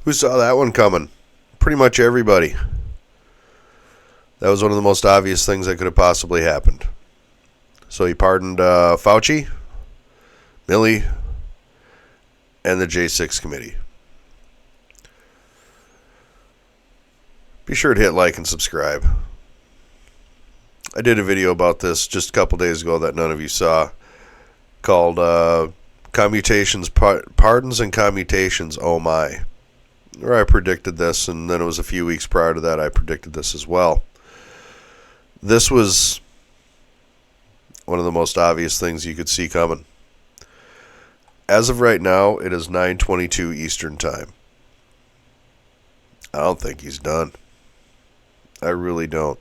Who saw that one coming? Pretty much everybody. That was one of the most obvious things that could have possibly happened. So he pardoned Fauci, Milley, and the J6 committee. Be sure to hit like and subscribe. I did a video about this just a couple days ago that none of you saw, called Commutations, Pardons and Commutations, Oh My. Where I predicted this, and then it was a few weeks prior to that I predicted this as well. This was one of the most obvious things you could see coming. As of right now, it is 9:22 Eastern Time. I don't think he's done. I really don't.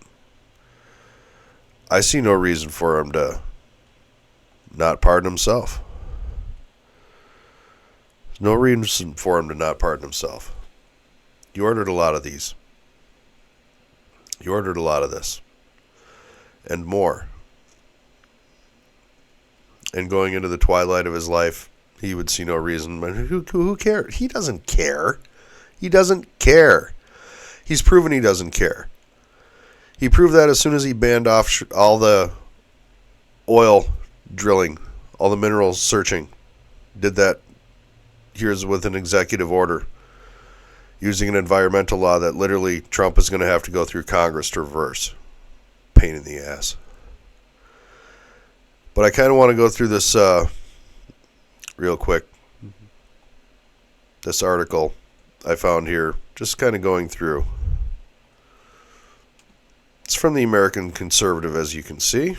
I see no reason for him to not pardon himself. There's no reason for him to not pardon himself. You ordered a lot of these. You ordered a lot of this. And more. And going into the twilight of his life, he would see no reason. But who cares? He doesn't care. He doesn't care. He's proven he doesn't care. He proved that as soon as he banned off all the oil drilling, all the minerals searching. Did that here's with an executive order using an environmental law that literally Trump is going to have to go through Congress to reverse. Pain in the ass. But I kind of want to go through this real quick. This article I found here, just kind of going through. It's from the American Conservative, as you can see.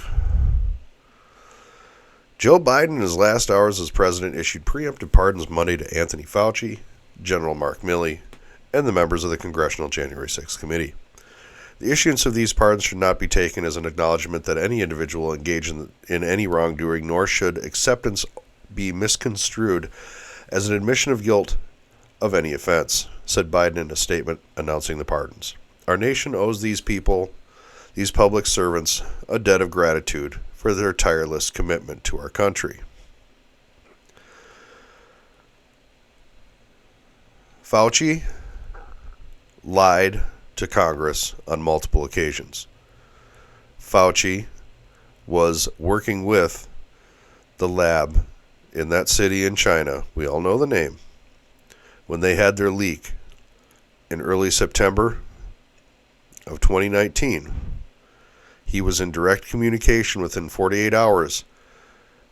Joe Biden, in his last hours as president, issued preemptive pardons Monday to Anthony Fauci, General Mark Milley, and the members of the Congressional January 6th Committee. The issuance of these pardons should not be taken as an acknowledgement that any individual engaged in any wrongdoing, nor should acceptance be misconstrued as an admission of guilt of any offense, said Biden in a statement announcing the pardons. Our nation owes these people, these public servants, a debt of gratitude for their tireless commitment to our country. Fauci lied to Congress on multiple occasions. Fauci was working with the lab in that city in China, we all know the name, when they had their leak in early September of 2019. He was in direct communication within 48 hours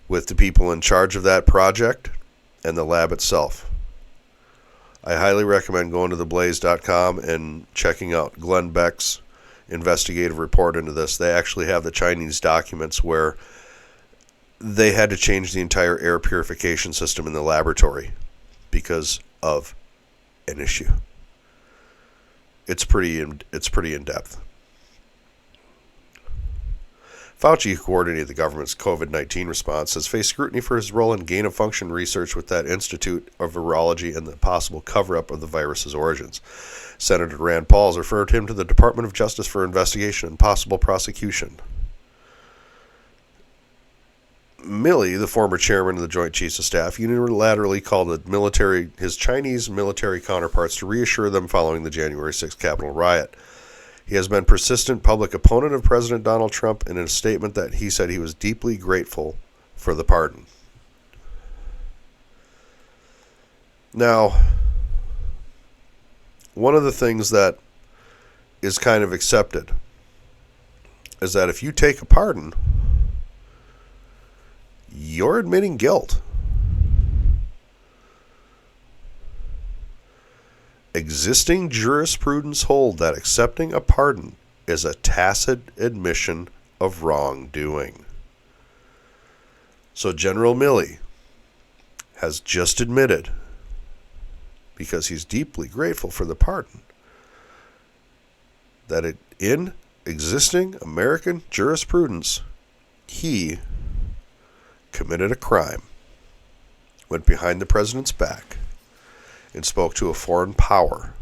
with the people in charge of that project and the lab itself. I highly recommend going to theblaze.com and checking out Glenn Beck's investigative report into this. They actually have the Chinese documents where they had to change the entire air purification system in the laboratory because of an issue. It's pretty in depth. Fauci, who coordinated the government's COVID-19 response, has faced scrutiny for his role in gain-of-function research with that Institute of Virology and the possible cover-up of the virus's origins. Senator Rand Paul has referred him to the Department of Justice for investigation and possible prosecution. Milley, the former chairman of the Joint Chiefs of Staff, unilaterally called his Chinese military counterparts to reassure them following the January 6th Capitol riot. He has been a persistent public opponent of President Donald Trump, and in a statement that he said he was deeply grateful for the pardon. Now, one of the things that is kind of accepted is that if you take a pardon, you're admitting guilt. Existing jurisprudence hold that accepting a pardon is a tacit admission of wrongdoing. So General Milley has just admitted, because he's deeply grateful for the pardon, that in existing American jurisprudence, he committed a crime, went behind the president's back, and spoke to a foreign power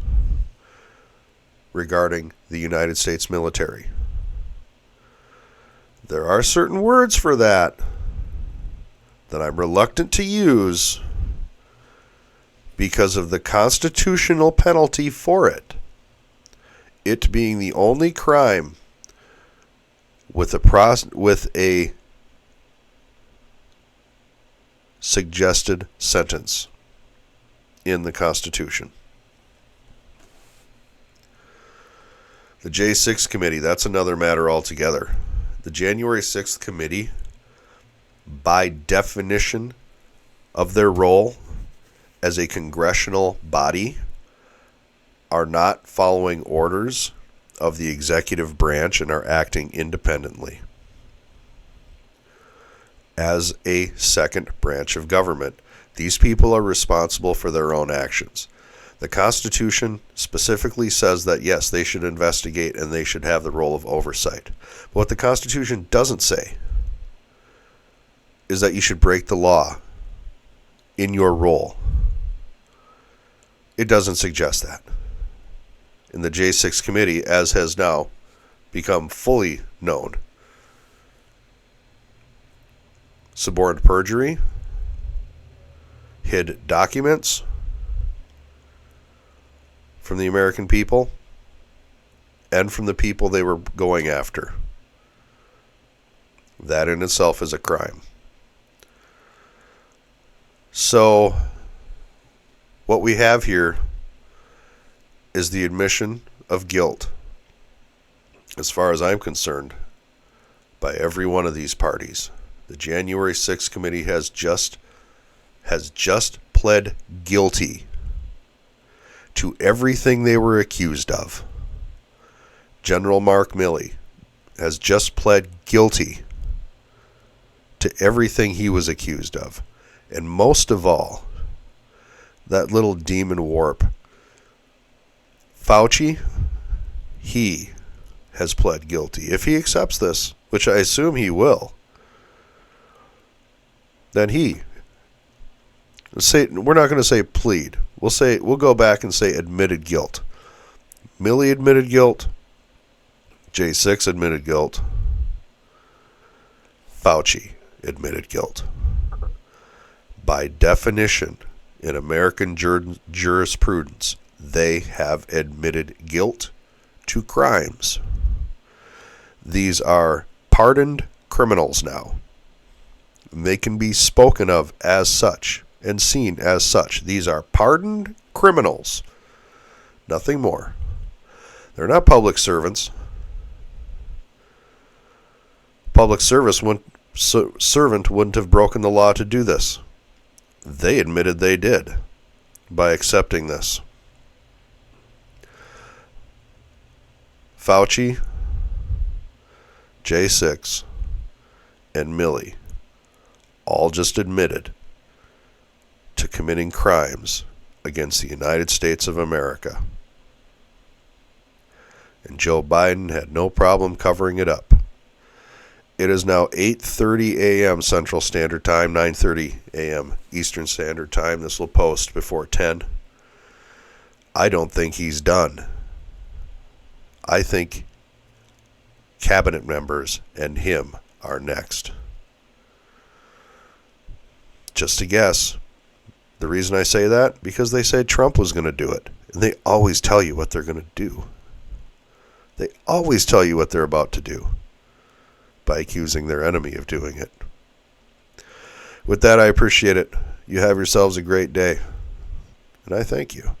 regarding the United States military. There are certain words for that I'm reluctant to use because of the constitutional penalty for it. It being the only crime with a suggested sentence in the Constitution. The J6 committee, that's another matter altogether. The January 6th committee, by definition of their role as a congressional body, are not following orders of the executive branch and are acting independently as a second branch of government. These people are responsible for their own actions. The Constitution specifically says that, yes, they should investigate and they should have the role of oversight. But what the Constitution doesn't say is that you should break the law in your role. It doesn't suggest that. In the J6 committee, as has now become fully known, suborned perjury, hid documents from the American people and from the people they were going after. That in itself is a crime. So, what we have here is the admission of guilt, as far as I'm concerned, by every one of these parties. The January 6th committee has just pled guilty to everything they were accused of. General Mark Milley has just pled guilty to everything he was accused of. And most of all, that little demon warp, Fauci, he has pled guilty. If he accepts this, which I assume he will, then we're not going to say plead. We'll go back and say admitted guilt. Milley admitted guilt. J6 admitted guilt. Fauci admitted guilt. By definition, in American jurisprudence, they have admitted guilt to crimes. These are pardoned criminals now. They can be spoken of as such and seen as such. These are pardoned criminals. Nothing more. They're not public servants. Public servant wouldn't have broken the law to do this. They admitted they did by accepting this. Fauci, J6, and Milley all just admitted to committing crimes against the United States of America. And Joe Biden had no problem covering it up. It is now 8:30 a.m. Central Standard Time, 9:30 a.m. Eastern Standard Time. This will post before 10. I don't think he's done. I think cabinet members and him are next. Just a guess. The reason I say that, because they said Trump was going to do it. And they always tell you what they're going to do. They always tell you what they're about to do by accusing their enemy of doing it. With that, I appreciate it. You have yourselves a great day. And I thank you.